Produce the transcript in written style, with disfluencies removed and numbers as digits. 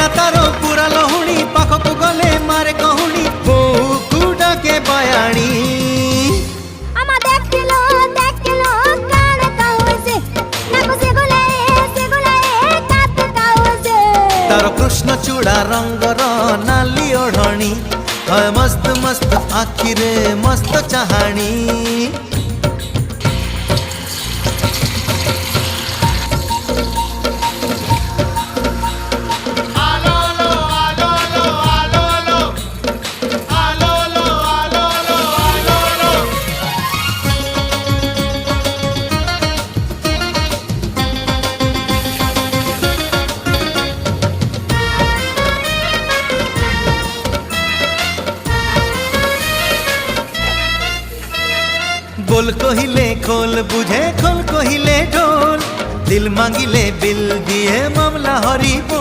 ना तारो पूरा लहुणी पाखक गले मारे कहूणी बोहू डाके बयाणी आमा देखिलो कान काउसे नाको से गुले कात काउसे तारो कृष्ण चूड़ा रंगर नाली ओढ़णी मस्त मस्त आखिरे मस्त चाहाणी बोल कहिले खोल बुझे खोल कहिले ढोल दिल मांगिले बिल दिए मामला हरिबो